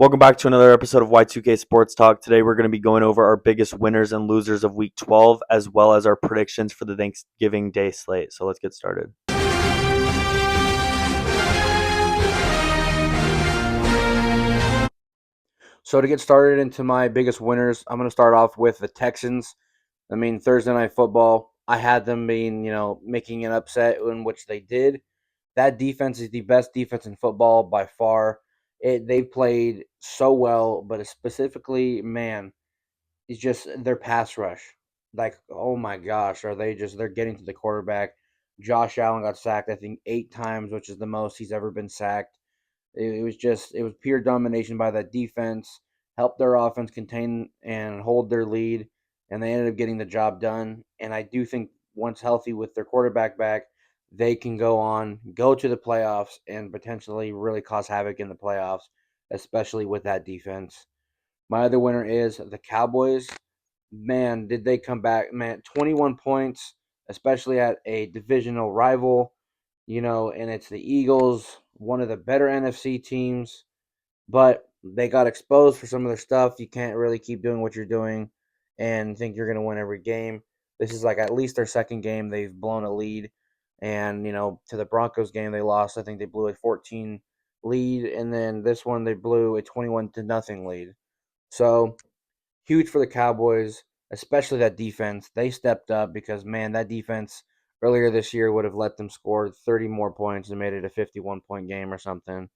Welcome back to another episode of Y2K Sports Talk. Today we're going to be going over our biggest winners and losers of Week 12, as well as our predictions for the Thanksgiving Day slate. So let's get started. So to get started into my biggest winners, I'm going to start off with the Texans. Thursday Night Football, I had them making an upset, in which they did. That defense is the best defense in football by far. They played so well, but specifically, man, it's just their pass rush. Like, oh my gosh, they're getting to the quarterback. Josh Allen got sacked, I think, 8 times, which is the most he's ever been sacked. It was pure domination by that defense. Helped their offense contain and hold their lead, and they ended up getting the job done. And I do think once healthy with their quarterback back, they can go to the playoffs, and potentially really cause havoc in the playoffs, especially with that defense. My other winner is the Cowboys. Man, did they come back? Man, 21 points, especially at a divisional rival, and it's the Eagles, one of the better NFC teams, but they got exposed for some of their stuff. You can't really keep doing what you're doing and think you're going to win every game. This is like at least their second game they've blown a lead. And, to the Broncos game they lost, I think they blew a 14 lead, and then this one they blew a 21 to nothing lead. So, huge for the Cowboys, especially that defense. They stepped up because, man, that defense earlier this year would have let them score 30 more points and made it a 51-point game or something.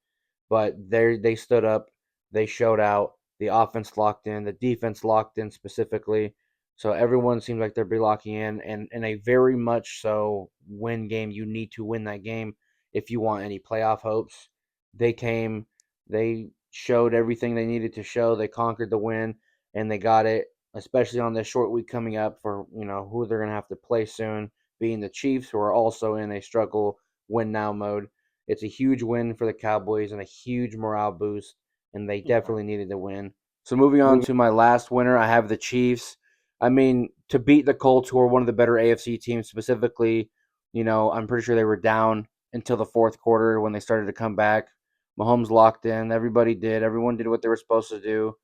But they stood up, they showed out. The offense locked in, the defense locked in specifically. So everyone seems like they're be locking in, and in a very much so win game. You need to win that game if you want any playoff hopes. They came, they showed everything they needed to show. They conquered the win, and they got it, especially on this short week coming up for who they're gonna have to play soon, being the Chiefs, who are also in a struggle win now mode. It's a huge win for the Cowboys and a huge morale boost, and they definitely needed to win. So moving on to my last winner, I have the Chiefs. To beat the Colts, who are one of the better AFC teams, specifically, I'm pretty sure they were down until the fourth quarter when they started to come back. Mahomes locked in. Everybody did. Everyone did what they were supposed to do.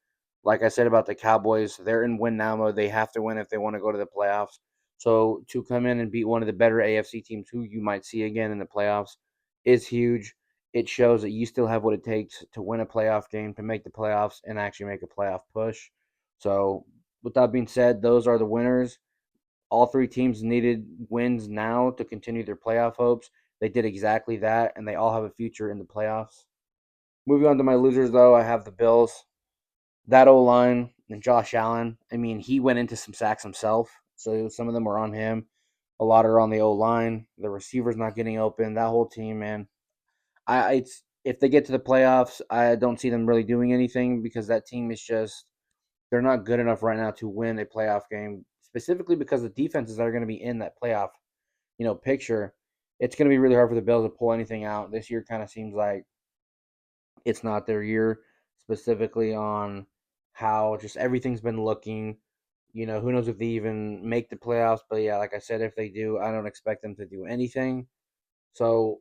Like I said about the Cowboys, they're in win now mode. They have to win if they want to go to the playoffs. So to come in and beat one of the better AFC teams, who you might see again in the playoffs, is huge. It shows that you still have what it takes to win a playoff game, to make the playoffs, and actually make a playoff push. So, with that being said, those are the winners. All three teams needed wins now to continue their playoff hopes. They did exactly that, and they all have a future in the playoffs. Moving on to my losers, though, I have the Bills. That O line and Josh Allen. He went into some sacks himself, so some of them were on him. A lot are on the O line. The receivers not getting open. That whole team, man. It's if they get to the playoffs, I don't see them really doing anything because that team is just they're not good enough right now to win a playoff game. Specifically because the defenses that are going to be in that playoff, picture, it's going to be really hard for the Bills to pull anything out. This year kind of seems like it's not their year, specifically on how just everything's been looking. Who knows if they even make the playoffs? But yeah, like I said, if they do, I don't expect them to do anything. So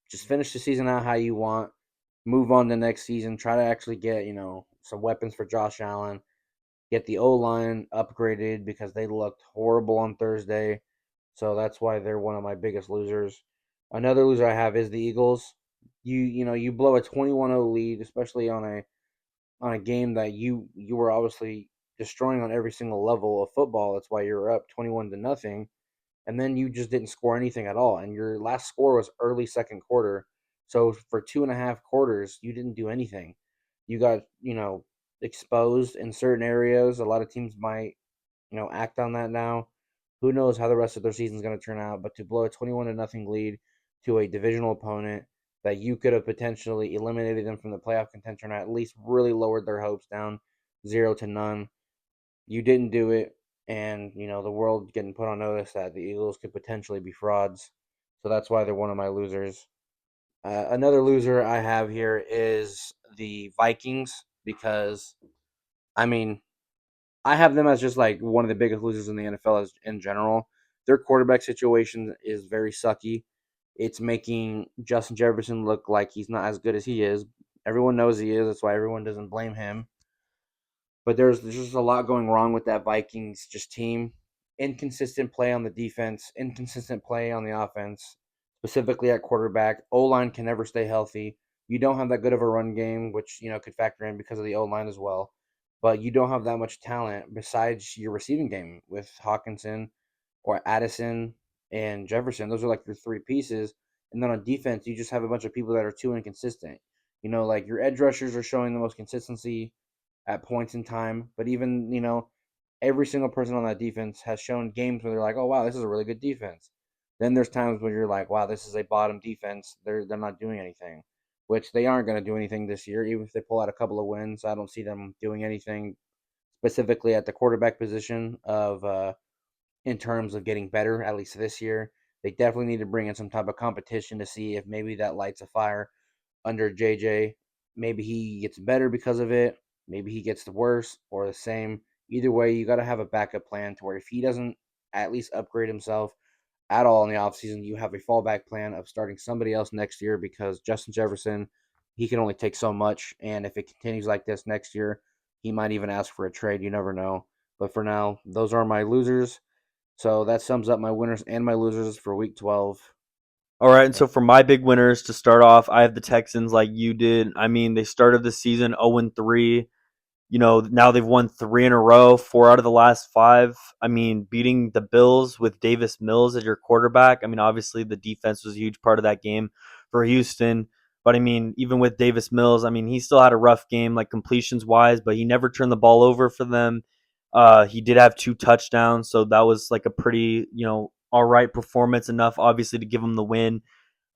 just finish the season out how you want. Move on to next season. Try to actually get some weapons for Josh Allen. Get the O line upgraded because they looked horrible on Thursday. So that's why they're one of my biggest losers. Another loser I have is the Eagles. You blow a 21-0 lead, especially on a game that you were obviously destroying on every single level of football. That's why you're up 21 to nothing, and then you just didn't score anything at all. And your last score was early second quarter. So for 2.5 quarters, you didn't do anything. You got, exposed in certain areas. A lot of teams might, act on that now. Who knows how the rest of their season is going to turn out? But to blow a 21 to nothing lead to a divisional opponent that you could have potentially eliminated them from the playoff contention, or at least really lowered their hopes down 0 to none. You didn't do it, and the world getting put on notice that the Eagles could potentially be frauds. So that's why they're one of my losers. Another loser I have here is the Vikings because I mean I have them as just like one of the biggest losers in the NFL as, in general. Their quarterback situation is very sucky. It's making Justin Jefferson look like he's not as good as he is. Everyone knows he is. That's why everyone doesn't blame him. But there's just a lot going wrong with that Vikings just team. Inconsistent play on the defense, inconsistent play on the offense, specifically at quarterback. O line can never stay healthy. You don't have that good of a run game, which could factor in because of the O line as well. But you don't have that much talent besides your receiving game with Hawkinson or Addison and Jefferson. Those are like your three pieces. And then on defense, you just have a bunch of people that are too inconsistent. Like your edge rushers are showing the most consistency at points in time. But even, every single person on that defense has shown games where they're like, oh, wow, this is a really good defense. Then there's times where you're like, wow, this is a bottom defense. They're not doing anything, which they aren't going to do anything this year. Even if they pull out a couple of wins, I don't see them doing anything specifically at the quarterback position in terms of getting better, at least this year. They definitely need to bring in some type of competition to see if maybe that lights a fire under JJ. Maybe he gets better because of it. Maybe he gets the worse or the same. Either way, you got to have a backup plan to where if he doesn't at least upgrade himself at all in the offseason, you have a fallback plan of starting somebody else next year because Justin Jefferson, he can only take so much. And if it continues like this next year, he might even ask for a trade. You never know. But for now, those are my losers. So that sums up my winners and my losers for week 12. All right, and so for my big winners to start off, I have the Texans like you did. I mean, they started the season 0-3. Now they've won 3 in a row, 4 out of the last 5. I mean, beating the Bills with Davis Mills as your quarterback. I mean, obviously the defense was a huge part of that game for Houston. But I mean, even with Davis Mills, I mean, he still had a rough game, like completions wise, but he never turned the ball over for them. He did have 2 touchdowns, so that was like a pretty, all right performance enough, obviously, to give him the win.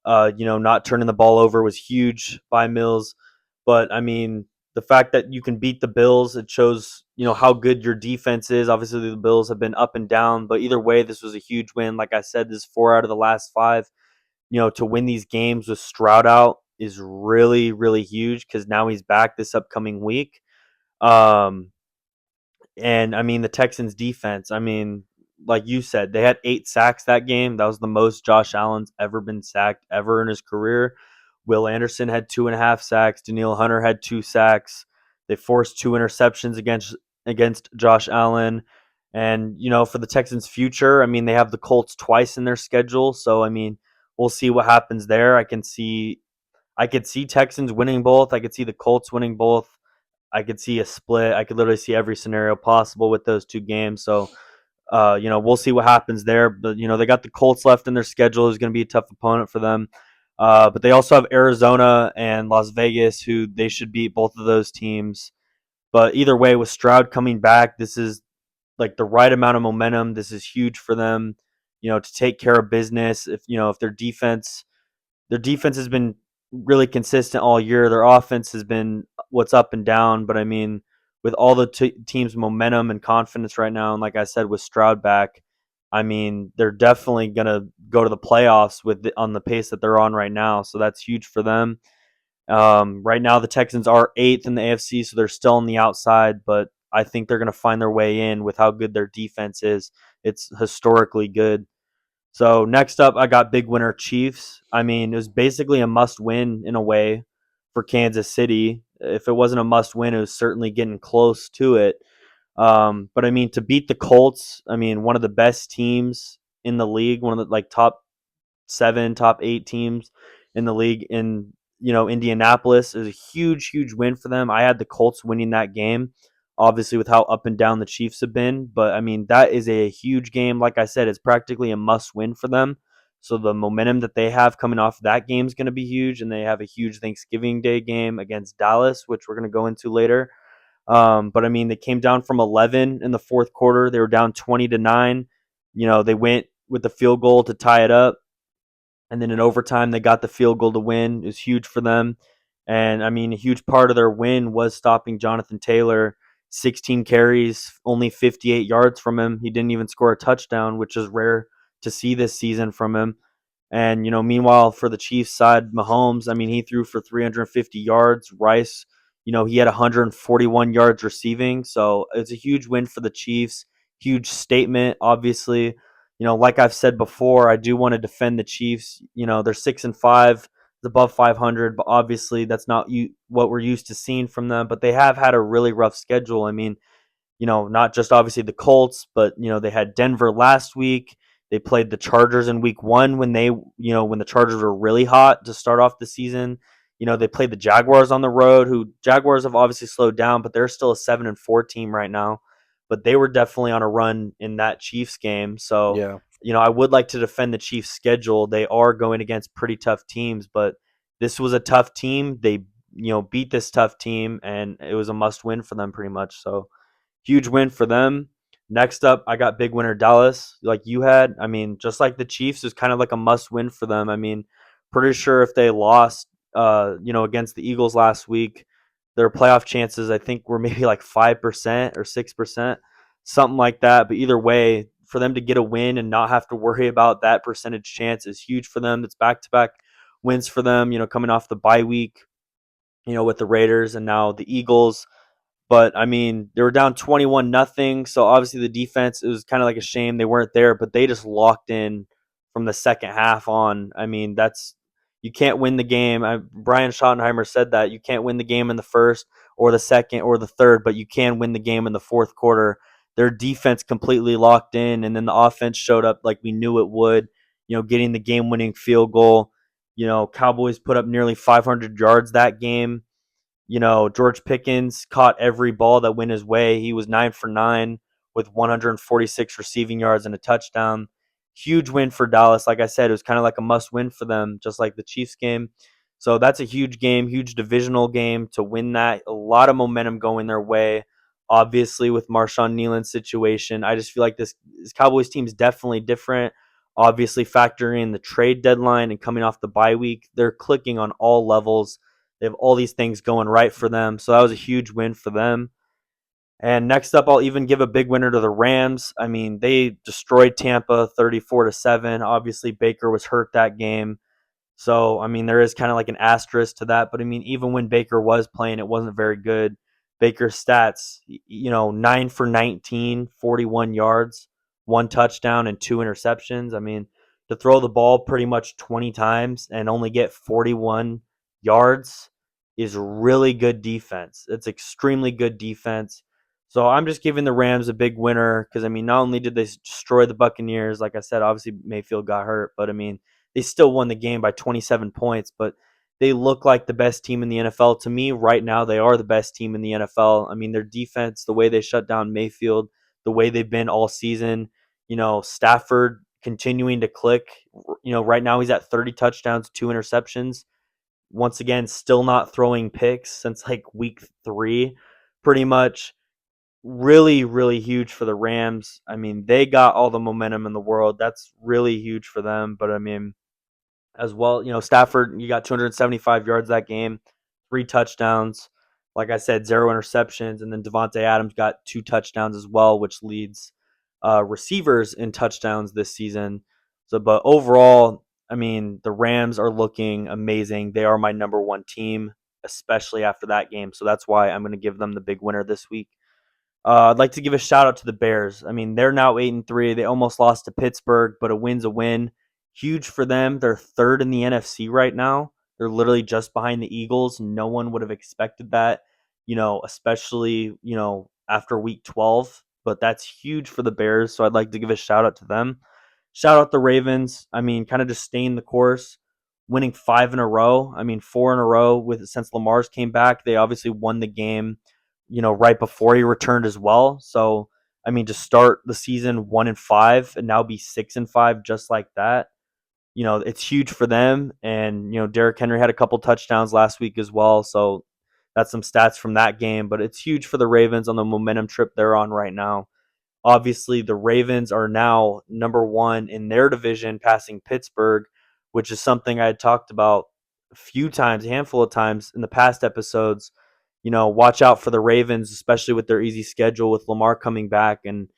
Not turning the ball over was huge by Mills. But I mean, the fact that you can beat the Bills, it shows, how good your defense is. Obviously, the Bills have been up and down, but either way, this was a huge win. Like I said, this is 4 out of the last 5. To win these games with Stroud out is really, really huge because now he's back this upcoming week. Um, and I mean, the Texans defense, I mean, like you said, they had 8 sacks that game. That was the most Josh Allen's ever been sacked ever in his career. Will Anderson had 2.5 sacks. Danielle Hunter had 2 sacks. They forced 2 interceptions against Josh Allen. And, for the Texans' future, I mean, they have the Colts twice in their schedule. So, I mean, we'll see what happens there. I could see Texans winning both. I could see the Colts winning both. I could see a split. I could literally see every scenario possible with those 2 games. So, we'll see what happens there. But, they got the Colts left in their schedule. It's going to be a tough opponent for them. But they also have Arizona and Las Vegas, who they should beat both of those teams. But either way, with Stroud coming back, this is like the right amount of momentum. This is huge for them, to take care of business. If their defense has been really consistent all year. Their offense has been what's up and down, but I mean, with all the team's momentum and confidence right now, and like I said, with Stroud back, I mean, they're definitely gonna go to the playoffs on the pace that they're on right now. So that's huge for them. Right now, the Texans are 8th in the AFC, so they're still on the outside, but I think they're gonna find their way in with how good their defense is. It's historically good. So next up, I got big winner Chiefs. I mean, it was basically a must win in a way for Kansas City. If it wasn't a must win, it was certainly getting close to it. But I mean, to beat the Colts, I mean, one of the best teams in the league, one of the like top 7, top 8 teams in the league in Indianapolis is a huge, huge win for them. I had the Colts winning that game, obviously with how up and down the Chiefs have been. But I mean, that is a huge game. Like I said, it's practically a must win for them. So the momentum that they have coming off that game is going to be huge, and they have a huge Thanksgiving Day game against Dallas, which we're going to go into later. But I mean, they came down from 11 in the fourth quarter. They were down 20-9. They went with the field goal to tie it up. And then in overtime, they got the field goal to win. It was huge for them. And I mean, a huge part of their win was stopping Jonathan Taylor. 16 carries, only 58 yards from him. He didn't even score a touchdown, which is rare to see this season from him. And, meanwhile, for the Chiefs side, Mahomes, I mean, he threw for 350 yards. Rice, he had 141 yards receiving. So it's a huge win for the Chiefs. Huge statement, obviously. Like I've said before, I do want to defend the Chiefs. They're 6-5. It's above 500, but obviously that's not what we're used to seeing from them. But they have had a really rough schedule. I mean, not just obviously the Colts, but they had Denver last week. They played the Chargers in week 1 when when the Chargers were really hot to start off the season. They played the Jaguars on the road, who Jaguars have obviously slowed down, but they're still a 7-4 team right now. But they were definitely on a run in that Chiefs game. So, Yeah. I would like to defend the Chiefs schedule. They are going against pretty tough teams, but this was a tough team. They, beat this tough team, and it was a must win for them pretty much. So, huge win for them. Next up, I got big winner Dallas, like you had. I mean, just like the Chiefs, is kind of like a must win for them. I mean, pretty sure if they lost, against the Eagles last week, their playoff chances I think were maybe like 5% or 6%, something like that. But either way, for them to get a win and not have to worry about that percentage chance is huge for them. It's back to back wins for them. Coming off the bye week, with the Raiders and now the Eagles. But I mean, they were down 21-0. So obviously the defense, it was kind of like a shame they weren't there, but they just locked in from the second half on. I mean, you can't win the game. Brian Schottenheimer said that you can't win the game in the first or the second or the third, but you can win the game in the fourth quarter. Their defense completely locked in, and then the offense showed up like we knew it would. Getting the game-winning field goal. Cowboys put up nearly 500 yards that game. George Pickens caught every ball that went his way. He was 9 for 9 with 146 receiving yards and a touchdown. Huge win for Dallas. Like I said, it was kind of like a must win for them, just like the Chiefs game. So that's a huge game, huge divisional game to win that. A lot of momentum going their way. Obviously, with Marshawn Nealon's situation, I just feel like this Cowboys team is definitely different. Obviously, factoring in the trade deadline and coming off the bye week, they're clicking on all levels. They have all these things going right for them. So that was a huge win for them. And next up, I'll even give a big winner to the Rams. I mean, they destroyed Tampa 34-7. Obviously, Baker was hurt that game. So, I mean, there is kind of like an asterisk to that. But I mean, even when Baker was playing, it wasn't very good. Baker's stats, 9 for 19, 41 yards, 1 touchdown, and 2 interceptions. I mean, to throw the ball pretty much 20 times and only get 41 yards is really good defense. It's extremely good defense. So I'm just giving the Rams a big winner because, I mean, not only did they destroy the Buccaneers, like I said, obviously Mayfield got hurt, but I mean, they still won the game by 27 points, but they look like the best team in the NFL. To me, right now, they are the best team in the NFL. I mean, their defense, the way they shut down Mayfield, the way they've been all season, Stafford continuing to click. Right now he's at 30 touchdowns, 2 interceptions. Once again, still not throwing picks since like week 3, pretty much. Really, really huge for the Rams. I mean, they got all the momentum in the world. That's really huge for them. But I mean, as well. Stafford, you got 275 yards that game, 3 touchdowns. Like I said, 0 interceptions. And then Devontae Adams got 2 touchdowns as well, which leads receivers in touchdowns this season. So, but overall, I mean, the Rams are looking amazing. They are my number one team, especially after that game. So that's why I'm going to give them the big winner this week. I'd like to give a shout out to the Bears. I mean, they're now 8-3. They almost lost to Pittsburgh, but a win's a win. Huge for them. They're third in the NFC right now. They're literally just behind the Eagles. No one would have expected that, especially, after week 12. But that's huge for the Bears. So I'd like to give a shout out to them. Shout out the Ravens. I mean, kind of just staying the course, winning 5 in a row. I mean, 4 in a row with since Lamar's came back. They obviously won the game right before he returned as well. So, I mean, to start the season 1-5 and now be 6-5 just like that, it's huge for them. And, Derrick Henry had a couple touchdowns last week as well. So that's some stats from that game. But it's huge for the Ravens on the momentum trip they're on right now. Obviously, the Ravens are now number one in their division, passing Pittsburgh, which is something I had talked about a few times, a handful of times in the past episodes. Watch out for the Ravens, especially with their easy schedule with Lamar coming back. And,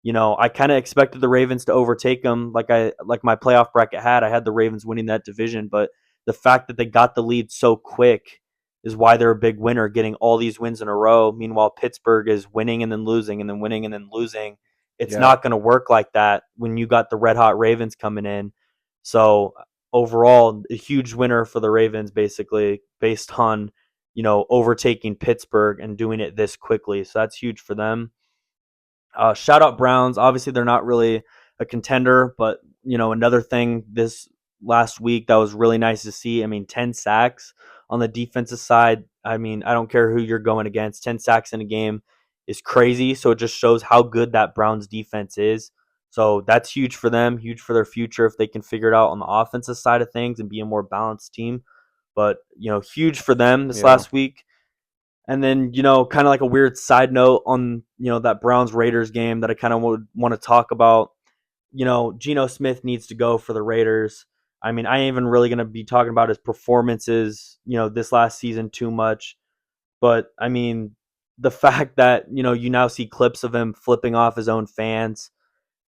I kind of expected the Ravens to overtake them like my playoff bracket had. I had the Ravens winning that division, but the fact that they got the lead so quick is why they're a big winner, getting all these wins in a row. Meanwhile, Pittsburgh is winning and then losing and then winning and then losing. It's Yeah. not going to work like that when you got the red hot Ravens coming in. So overall, a huge winner for the Ravens, basically, based on, overtaking Pittsburgh and doing it this quickly. So that's huge for them. Shout out Browns. Obviously, they're not really a contender, but another thing this last week that was really nice to see. I mean, 10 sacks on the defensive side. I mean, I don't care who you're going against. 10 sacks in a game is crazy. So it just shows how good that Browns defense is. So that's huge for them, huge for their future if they can figure it out on the offensive side of things and be a more balanced team. But huge for them this Yeah. last week. And then, kind of like a weird side note on, that Browns Raiders game that I kind of would want to talk about. Geno Smith needs to go for the Raiders. I mean, I ain't even really going to be talking about his performances, this last season too much. But I mean, the fact that, you now see clips of him flipping off his own fans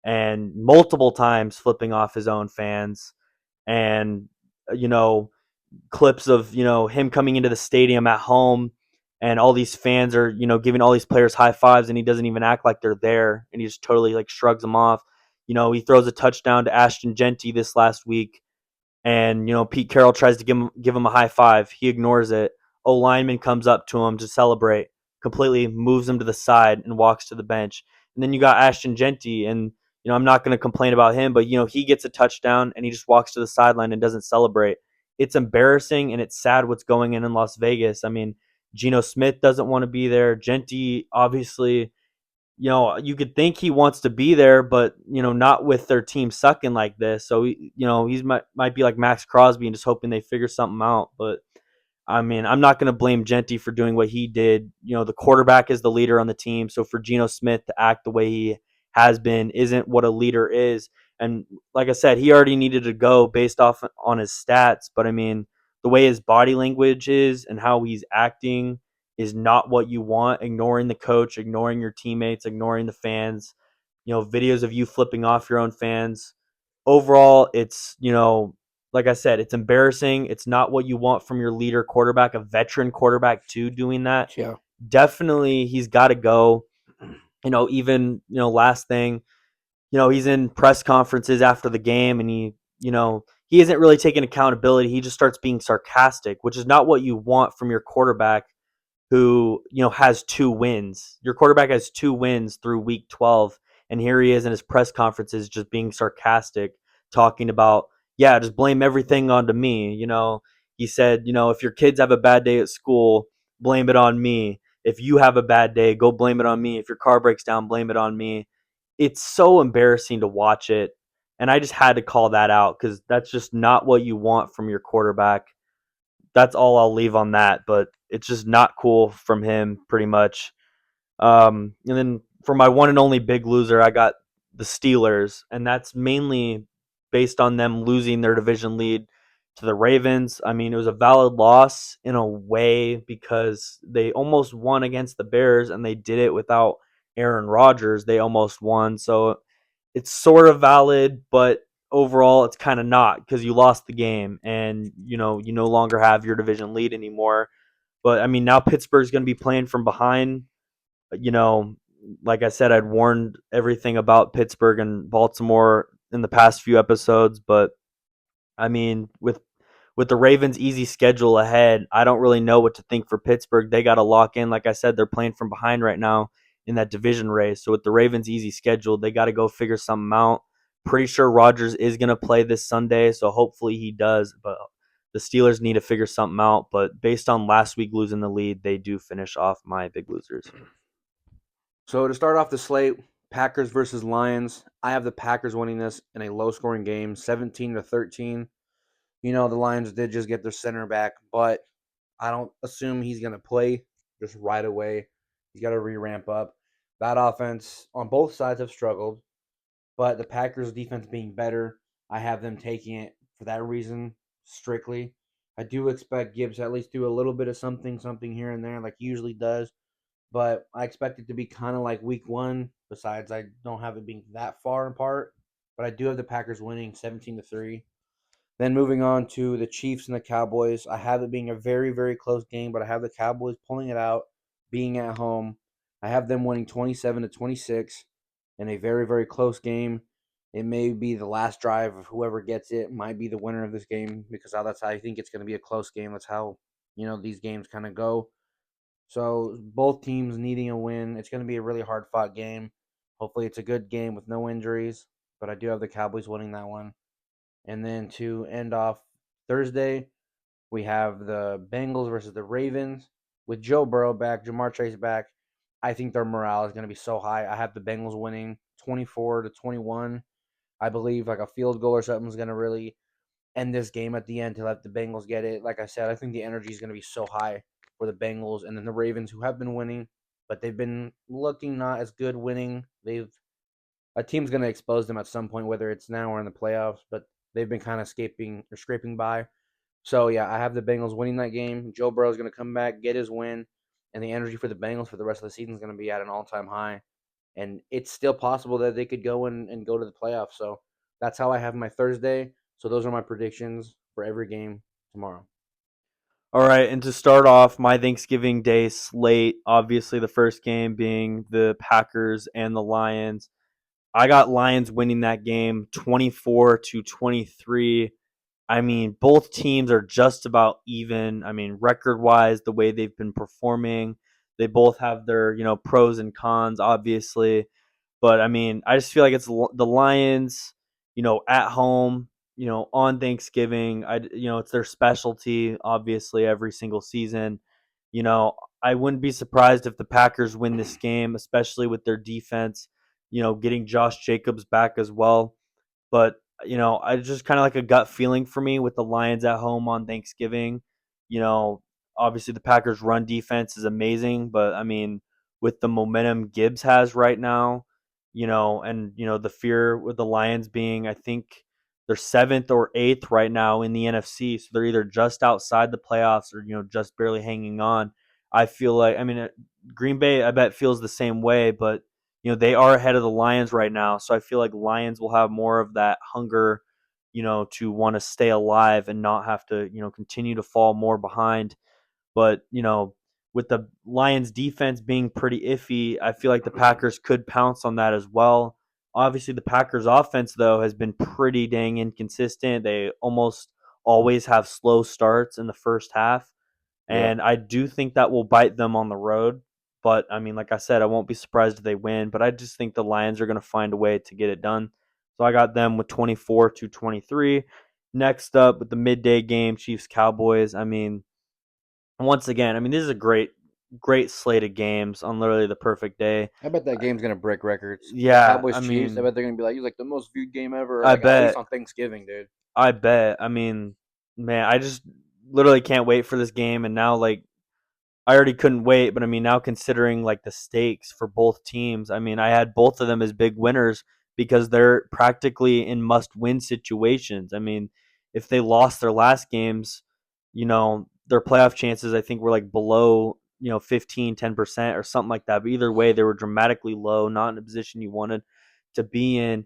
and multiple times flipping off his own fans and, you know, clips of him coming into the stadium at home and all these fans are giving all these players high fives and he doesn't even act like they're there and he just totally like shrugs them off. He throws a touchdown to Ashton Genty this last week and Pete Carroll tries to give him a high five. He ignores it. O lineman comes up to him to celebrate, completely moves him to the side and walks to the bench. And then you got Ashton Genty, and I'm not going to complain about him, but he gets a touchdown and he just walks to the sideline and doesn't celebrate. It's embarrassing and it's sad what's going in Las Vegas. I mean, Geno Smith doesn't want to be there. Genty obviously you could think he wants to be there, but not with their team sucking like this. So he's might be like Max Crosby and just hoping they figure something out. But I mean, I'm not going to blame Genty for doing what he did. The quarterback is the leader on the team, so for Geno Smith to act the way he has been isn't what a leader is. And like I said, he already needed to go based off on his stats. But I mean, the way his body language is and how he's acting is not what you want. Ignoring the coach, ignoring your teammates, ignoring the fans. Videos of you flipping off your own fans. Overall, it's like I said, it's embarrassing. It's not what you want from your leader quarterback, a veteran quarterback too, doing that. Yeah. Definitely he's got to go. Even, last thing, he's in press conferences after the game and he isn't really taking accountability. He just starts being sarcastic, which is not what you want from your quarterback who, has 2 wins. Your quarterback has 2 wins through week 12. And here he is in his press conferences just being sarcastic, talking about, yeah, just blame everything onto me. He said, if your kids have a bad day at school, blame it on me. If you have a bad day, go blame it on me. If your car breaks down, blame it on me. It's so embarrassing to watch it. And I just had to call that out because that's just not what you want from your quarterback. That's all I'll leave on that. But it's just not cool from him, pretty much. And then for my one and only big loser, I got the Steelers, and that's mainly based on them losing their division lead to the Ravens. I mean, it was a valid loss in a way because they almost won against the Bears, and they did it without Aaron Rodgers. They almost won, so it's sort of valid, but overall it's kind of not because you lost the game and you no longer have your division lead anymore. But I mean, now Pittsburgh's going to be playing from behind. you know like I said, I'd warned everything about Pittsburgh and Baltimore in the past few episodes, but I mean, with the Ravens' easy schedule ahead, I don't really know what to think for Pittsburgh. They got to lock in. Like I said, they're playing from behind right now in that division race. So with the Ravens' easy schedule, they got to go figure something out. Pretty sure Rodgers is going to play this Sunday, so hopefully he does. But the Steelers need to figure something out. But based on last week losing the lead, they do finish off my big losers. So to start off the slate, Packers versus Lions. I have the Packers winning this in a low-scoring game, 17-13. The Lions did just get their center back, but I don't assume he's going to play just right away. He's got to re-ramp up. That offense on both sides have struggled, but the Packers' defense being better, I have them taking it for that reason strictly. I do expect Gibbs to at least do a little bit of something here and there like he usually does, but I expect it to be kind of like week one. Besides, I don't have it being that far apart, but I do have the Packers winning 17-3. Then moving on to the Chiefs and the Cowboys, I have it being a very, very close game, but I have the Cowboys pulling it out, being at home. I have them winning 27-26 in a very, very close game. It may be the last drive of whoever gets it might be the winner of this game because that's how I think it's going to be a close game. That's how these games kind of go. So both teams needing a win. It's going to be a really hard fought game. Hopefully, it's a good game with no injuries. But I do have the Cowboys winning that one. And then to end off Thursday, we have the Bengals versus the Ravens with Joe Burrow back, Jamar Chase back. I think their morale is going to be so high. I have the Bengals winning 24-21. I believe like a field goal or something is going to really end this game at the end to let the Bengals get it. Like I said, I think the energy is going to be so high for the Bengals and then the Ravens, who have been winning, but they've been looking not as good winning. They've A team's going to expose them at some point, whether it's now or in the playoffs, but they've been kind of scraping by. So yeah, I have the Bengals winning that game. Joe Burrow is going to come back, get his win, and the energy for the Bengals for the rest of the season is going to be at an all-time high. And it's still possible that they could go and go to the playoffs. So that's how I have my Thursday. So those are my predictions for every game tomorrow. All right, and to start off my Thanksgiving Day slate, obviously the first game being the Packers and the Lions. I got Lions winning that game 24-23. I mean, both teams are just about even. I mean, record-wise, the way they've been performing, they both have their, pros and cons, obviously. But I mean, I just feel like it's the Lions, at home, on Thanksgiving. It's their specialty, obviously, every single season. You know, I wouldn't be surprised if the Packers win this game, especially with their defense. Getting Josh Jacobs back as well. But I just kind of like a gut feeling for me with the Lions at home on Thanksgiving. You know, Obviously the Packers' run defense is amazing, but I mean, with the momentum Gibbs has right now, and the fear with the Lions being, I think they're seventh or eighth right now in the NFC, so they're either just outside the playoffs or just barely hanging on. I feel like, I mean, Green Bay, I bet feels the same way, but they are ahead of the Lions right now, so I feel like Lions will have more of that hunger, to want to stay alive and not have to, continue to fall more behind. But, with the Lions defense being pretty iffy, I feel like the Packers could pounce on that as well. Obviously, the Packers offense, though, has been pretty dang inconsistent. They almost always have slow starts in the first half. Yeah. And I do think that will bite them on the road. But I mean, like I said, I won't be surprised if they win. But I just think the Lions are going to find a way to get it done. So I got them with 24-23. Next up with the midday game, Chiefs Cowboys. I mean, once again, I mean, this is a great slate of games on literally the perfect day. I bet that game's gonna break records. The Yeah, Cowboys I Chiefs. I mean, bet they're gonna be like, "It was like the most viewed game ever," or I like at least bet, on Thanksgiving, dude. I bet. I mean, man, I just literally can't wait for this game. And now, like, I already couldn't wait, but I mean, now considering like the stakes for both teams, I mean, I had both of them as big winners because they're practically in must-win situations. I mean, if they lost their last games, their playoff chances I think were like below, 15-10% or something like that. But either way, they were dramatically low, not in a position you wanted to be in.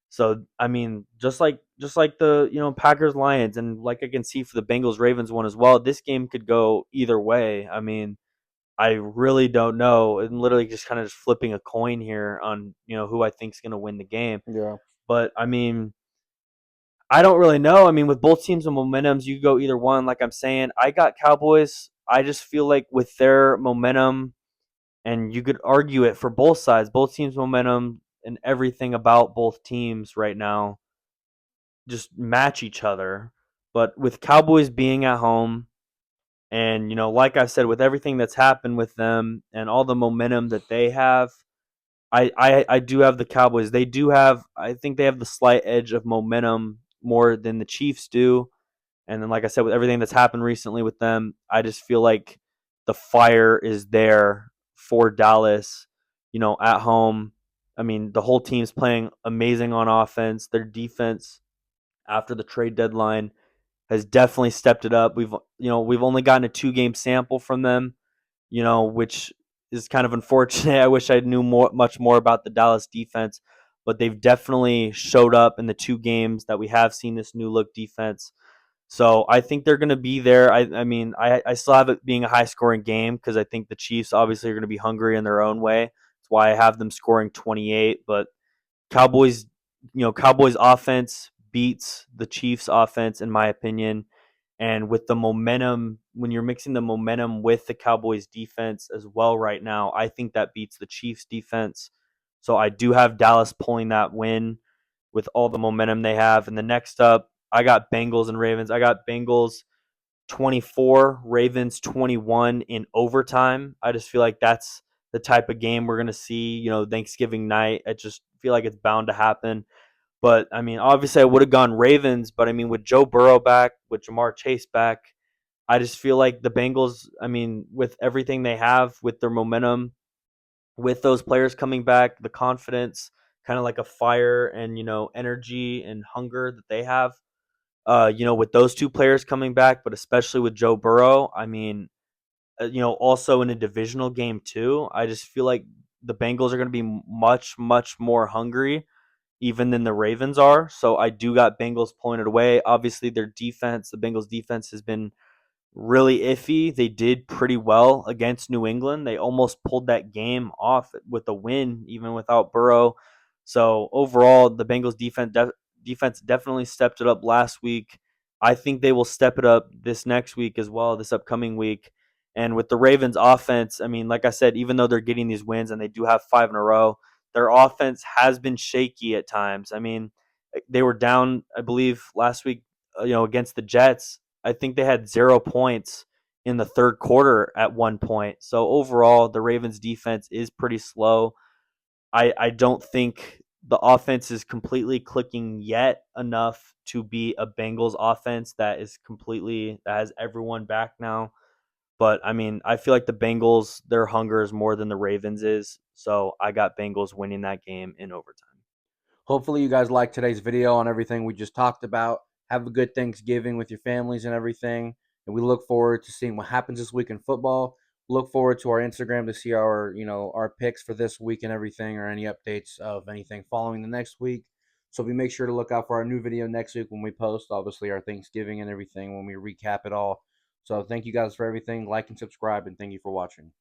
So I mean, just like the Packers Lions, and like I can see for the Bengals Ravens one as well. This game could go either way. I mean, I really don't know. I'm literally just kind of just flipping a coin here on who I think is going to win the game. Yeah. But I mean, I don't really know. I mean, with both teams and momentums, you go either one. Like I'm saying, I got Cowboys. I just feel like with their momentum, and you could argue it for both sides, both teams' momentum and everything about both teams right now just match each other. But with Cowboys being at home, and like I said, with everything that's happened with them and all the momentum that they have, I do have the Cowboys. They do have, I think they have the slight edge of momentum more than the Chiefs do. And then, like I said, with everything that's happened recently with them, I just feel like the fire is there for Dallas, at home. I mean, the whole team's playing amazing on offense. Their defense after the trade deadline has definitely stepped it up. We've only gotten a 2-game sample from them, which is kind of unfortunate. I wish I knew much more about the Dallas defense, but they've definitely showed up in the 2 games that we have seen this new look defense. So I think they're going to be there. I mean, I still have it being a high scoring game because I think the Chiefs obviously are going to be hungry in their own way. That's why I have them scoring 28. But Cowboys, Cowboys offense beats the Chiefs offense in my opinion. And with the momentum, when you're mixing the momentum with the Cowboys defense as well right now, I think that beats the Chiefs defense. So I do have Dallas pulling that win with all the momentum they have. And the next up, I got Bengals and Ravens. I got Bengals 24, Ravens 21 in overtime. I just feel like that's the type of game we're going to see, Thanksgiving night. I just feel like it's bound to happen. But I mean, obviously, I would have gone Ravens. But I mean, with Joe Burrow back, with Jamar Chase back, I just feel like the Bengals. I mean, with everything they have, with their momentum, with those players coming back, the confidence, kind of like a fire and energy and hunger that they have. With those two players coming back, but especially with Joe Burrow, I mean, also in a divisional game too. I just feel like the Bengals are going to be much, much more hungry even than the Ravens are. So I do got Bengals pulling it away. Obviously, their defense, the Bengals defense, has been really iffy. They did pretty well against New England. They almost pulled that game off with a win, even without Burrow. So overall, the Bengals defense definitely stepped it up last week. I think they will step it up this next week as well, this upcoming week. And with the Ravens offense, I mean, like I said, even though they're getting these wins and they do have 5 in a row, their offense has been shaky at times. I mean, they were down, I believe, last week, against the Jets. I think they had 0 points in the third quarter at one point. So overall, the Ravens defense is pretty slow. I don't think the offense is completely clicking yet enough to be a Bengals offense that has everyone back now. But I mean, I feel like the Bengals, their hunger is more than the Ravens is. So I got Bengals winning that game in overtime. Hopefully, you guys liked today's video on everything we just talked about. Have a good Thanksgiving with your families and everything. And we look forward to seeing what happens this week in football. Look forward to our Instagram to see our picks for this week and everything, or any updates of anything following the next week. So we make sure to look out for our new video next week when we post, obviously, our Thanksgiving and everything, when we recap it all. So thank you guys for everything. Like and subscribe, and thank you for watching.